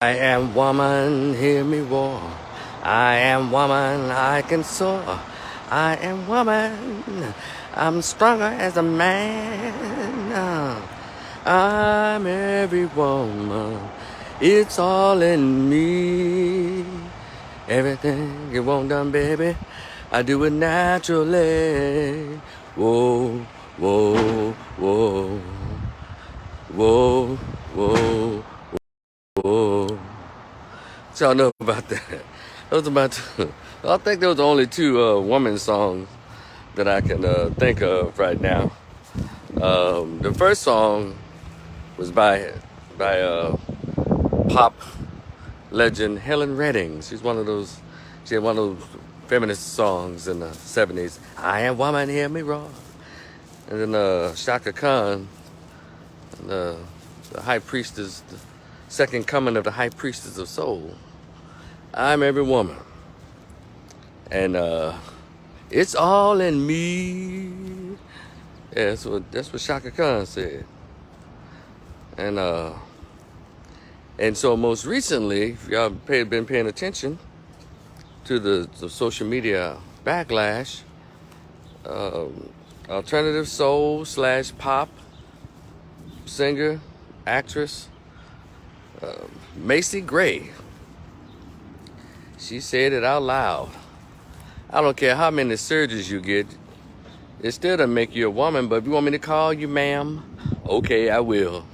I am woman, hear me roar. I am woman, I can soar. I am woman, I'm stronger as a man. I'm every woman, it's all in me. Everything you want done, baby, I do it naturally. Whoa, whoa, whoa, whoa, whoa, whoa. What y'all know about that? Those about I think those are only two woman songs that I can think of right now. The first song was by pop legend Helen Redding. She had one of those feminist songs in the 70s. I am woman, hear me roar. And then Shaka Khan, the high priestess, the second coming of the high priestess of soul. I'm every woman. And it's all in me. Yeah, that's what Shaka Khan said. And so most recently, if y'all been paying attention to the social media backlash, alternative soul / pop singer, actress, Macy Gray, she said it out loud. I don't care how many surgeries you get, it still doesn't make you a woman, but if you want me to call you ma'am, okay, I will.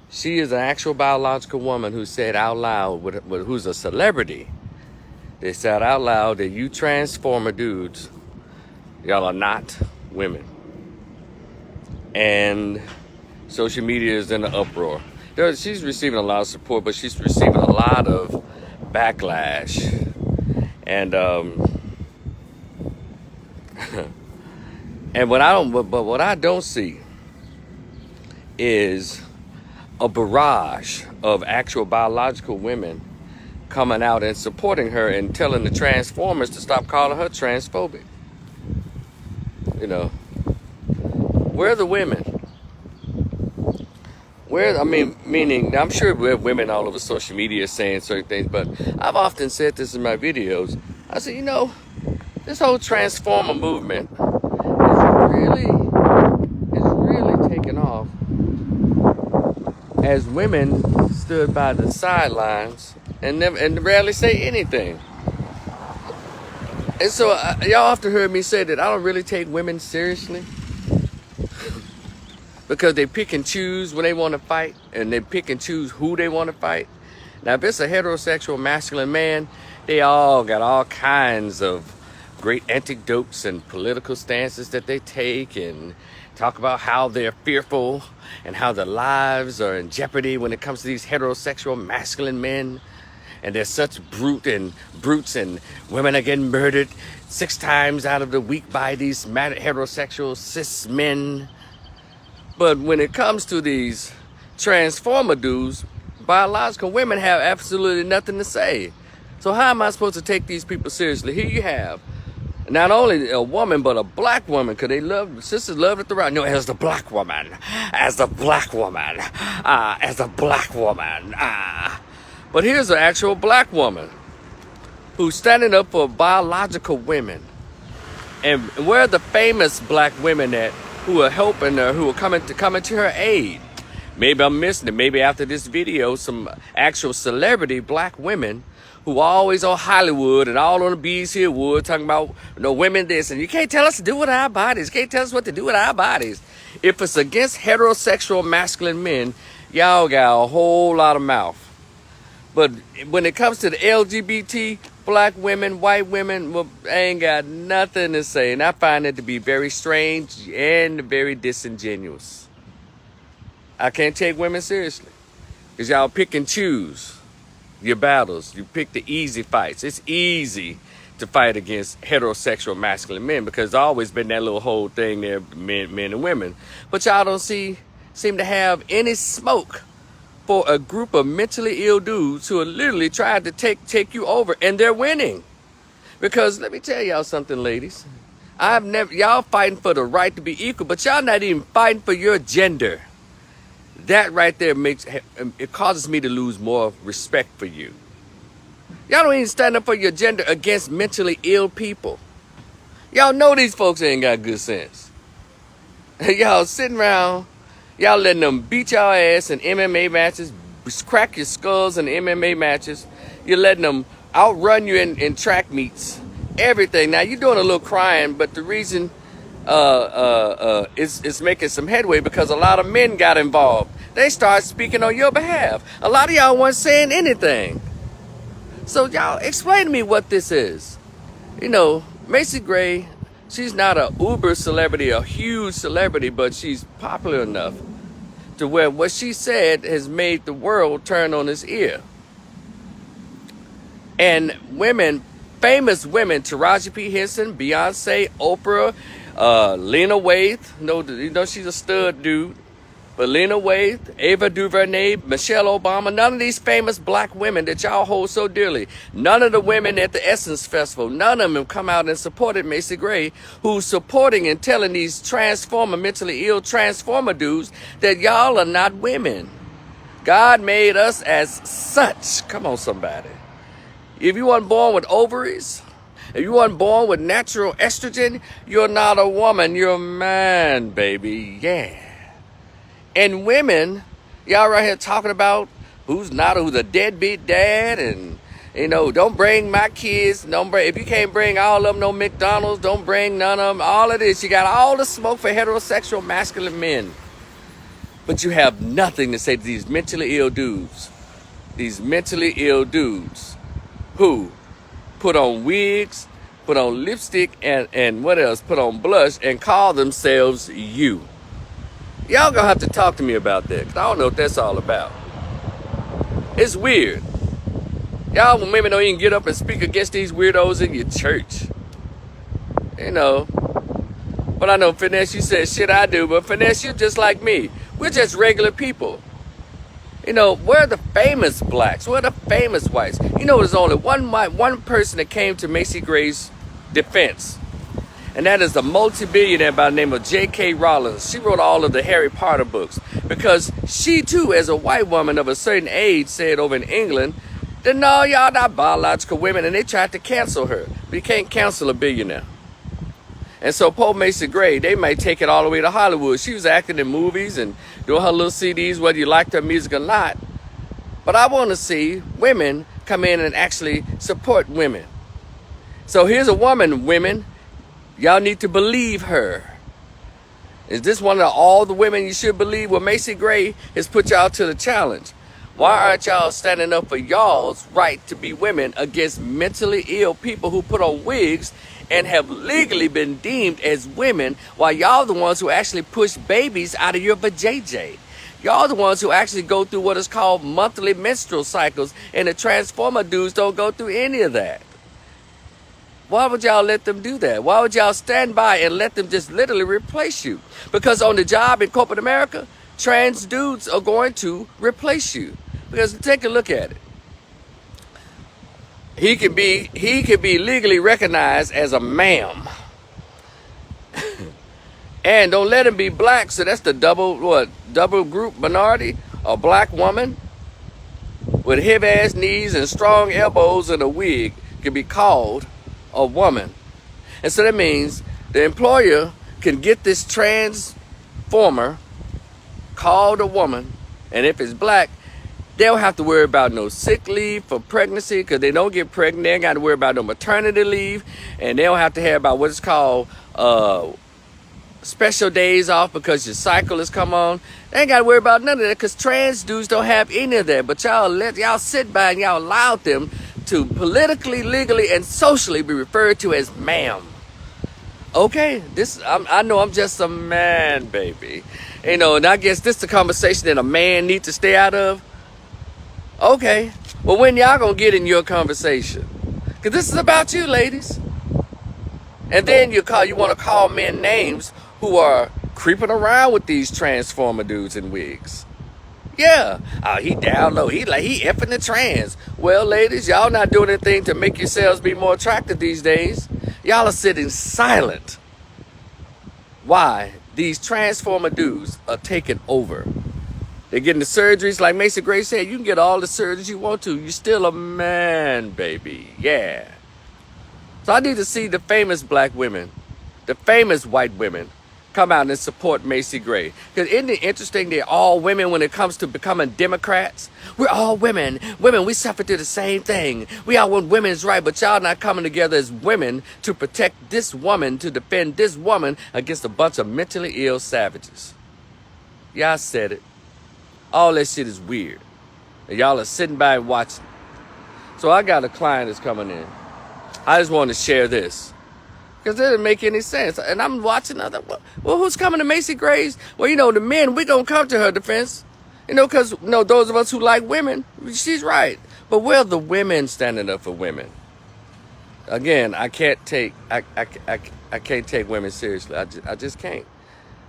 She is an actual biological woman who said out loud, who's a celebrity. They said out loud that you transformer dudes, y'all are not women. And social media is in an uproar. She's receiving a lot of support, but she's receiving a lot of backlash. And and what I don't see is a barrage of actual biological women coming out and supporting her and telling the Transformers to stop calling her transphobic. You know, where are the women? Meaning, I'm sure we have women all over social media saying certain things, but I've often said this in my videos. I said, this whole transformer movement is really taken off as women stood by the sidelines and rarely say anything. And so y'all often heard me say that I don't really take women seriously because they pick and choose when they want to fight, and they pick and choose who they want to fight. Now, if it's a heterosexual masculine man, they all got all kinds of great anecdotes and political stances that they take and talk about how they're fearful and how their lives are in jeopardy when it comes to these heterosexual masculine men. And they're such brutes, and women are getting murdered 6 times out of the week by these heterosexual cis men. But when it comes to these transformer dudes, biological women have absolutely nothing to say. So how am I supposed to take these people seriously? Here you have not only a woman, but a black woman, because sisters love it around. As the black woman. But here's an actual black woman who's standing up for biological women. And where are the famous black women at who are helping her, who are coming to her aid? Maybe I'm missing it. Maybe after this video, some actual celebrity black women who are always on Hollywood and all on the Bees Here Wood talking about women this, and you can't tell us to do with our bodies. You can't tell us what to do with our bodies. If it's against heterosexual masculine men, y'all got a whole lot of mouth. But when it comes to the LGBT, black women, white women, well, they ain't got nothing to say. And I find it to be very strange and very disingenuous. I can't take women seriously because y'all pick and choose your battles. You pick the easy fights. It's easy to fight against heterosexual masculine men because there's always been that little whole thing there, men and women. But y'all don't seem to have any smoke for a group of mentally ill dudes who are literally trying to take you over, and they're winning. Because let me tell y'all something, ladies. Y'all fighting for the right to be equal, but y'all not even fighting for your gender. That right there it causes me to lose more respect for you. Y'all don't even stand up for your gender against mentally ill people. Y'all know these folks ain't got good sense. Y'all sitting around, y'all letting them beat y'all ass in MMA matches, crack your skulls in MMA matches. You're letting them outrun you in track meets, everything. Now you're doing a little crying, but the reason it's making some headway because a lot of men got involved. They start speaking on your behalf. A lot of y'all weren't saying anything. So y'all explain to me what this is. You know, Macy Gray, she's not a uber celebrity, a huge celebrity, but she's popular enough to where what she said has made the world turn on its ear. And women, famous women, Taraji P. Henson, Beyonce, Oprah, Lena Waithe, you know she's a stud dude, but Lena Waithe, Ava DuVernay, Michelle Obama, none of these famous black women that y'all hold so dearly, none of the women at the Essence Festival, none of them have come out and supported Macy Gray, who's supporting and telling these mentally ill transformer dudes that y'all are not women. God made us as such. Come on, somebody. If you weren't born with ovaries, if you weren't born with natural estrogen, you're not a woman, you're a man, baby, yeah. And women, y'all right here talking about who's a deadbeat dad and, you know, don't bring my kids, if you can't bring all of them, no McDonald's, don't bring none of them, all of this. You got all the smoke for heterosexual masculine men. But you have nothing to say to these mentally ill dudes who put on wigs, put on lipstick, and what else? Put on blush and call themselves you. Y'all gonna have to talk to me about that, because I don't know what that's all about. It's weird. Y'all women don't even get up and speak against these weirdos in your church. You know. But I know, Finesse, you said shit I do, but Finesse, you're just like me. We're just regular people. You know, where are the famous blacks? Where are the famous whites? You know, there's only one person that came to Macy Gray's defense. And that is a multi-billionaire by the name of J.K. Rowling. She wrote all of the Harry Potter books. Because she, too, as a white woman of a certain age, said over in England, that no, y'all not biological women. And they tried to cancel her. But you can't cancel a billionaire. And so poor Macy Gray, they might take it all the way to Hollywood. She was acting in movies and doing her little CDs, whether you liked her music or not. But I want to see women come in and actually support women. So here's a woman, women. Y'all need to believe her. Is this one of all the women you should believe? Well, Macy Gray has put y'all to the challenge. Why aren't y'all standing up for y'all's right to be women against mentally ill people who put on wigs and have legally been deemed as women, while y'all the ones who actually push babies out of your vajayjay? Y'all the ones who actually go through what is called monthly menstrual cycles, and the transformer dudes don't go through any of that. Why would y'all let them do that? Why would y'all stand by and let them just literally replace you? Because on the job in corporate America, trans dudes are going to replace you. Because take a look at it. He could be legally recognized as a ma'am. And don't let him be black, so that's the double group minority. A black woman with heavy-ass knees and strong elbows and a wig can be called a woman. And so that means the employer can get this transformer called a woman, and if it's black, they don't have to worry about no sick leave for pregnancy, because they don't get pregnant. They ain't got to worry about no maternity leave, and they don't have to hear about what's called special days off because your cycle has come on. They ain't got to worry about none of that, because trans dudes don't have any of that. But y'all sit by and y'all allowed them to politically, legally, and socially be referred to as ma'am. Okay, I know I'm just a man, baby. You know, and I guess this is the conversation that a man needs to stay out of. Okay, well, when y'all gonna get in your conversation? Because this is about you, ladies. And then you want to call men names who are creeping around with these transformer dudes in wigs. Yeah, he down low. He effing the trans. Well, ladies, y'all not doing anything to make yourselves be more attractive these days. Y'all are sitting silent. Why? These transformer dudes are taking over. They're getting the surgeries. Like Macy Gray said, you can get all the surgeries you want to. You're still a man, baby. Yeah. So I need to see the famous black women, the famous white women, come out and support Macy Gray. Because isn't it interesting they're all women when it comes to becoming Democrats? We're all women. Women, we suffer through the same thing. We all want women's right, but y'all not coming together as women to protect this woman, to defend this woman against a bunch of mentally ill savages. Yeah, I said it. All that shit is weird. And y'all are sitting by and watching. So I got a client that's coming in. I just want to share this. Because it doesn't make any sense. And I'm watching other, well, who's coming to Macy Gray's? Well, the men, we going to come to her defense. Because, those of us who like women, she's right. But where are the women standing up for women? Again, I can't take women seriously. I just can't.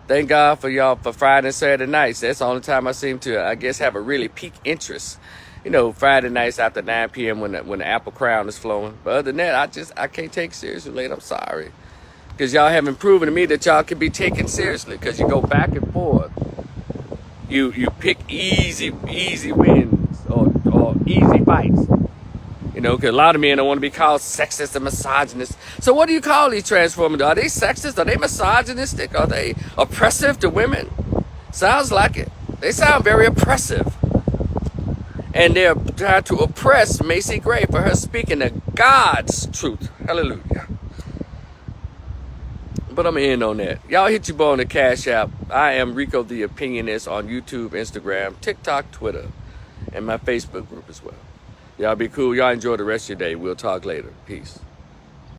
Thank God for y'all for Friday and Saturday nights. That's the only time I seem to, I guess, have a really peak interest. Friday nights after 9 p.m. when the apple crown is flowing. But other than that, I can't take seriously late. I'm sorry. Because y'all haven't proven to me that y'all can be taken seriously. Because you go back and forth. You pick easy wins or easy fights. Because a lot of men don't want to be called sexist and misogynist. So what do you call these transformers? Are they sexist? Are they misogynistic? Are they oppressive to women? Sounds like it. They sound very oppressive. And they're trying to oppress Macy Gray for her speaking the God's truth. Hallelujah. But I'm going to end on that. Y'all hit your boy on the Cash App. I am Rico the Opinionist on YouTube, Instagram, TikTok, Twitter, and my Facebook group as well. Y'all be cool. Y'all enjoy the rest of your day. We'll talk later. Peace.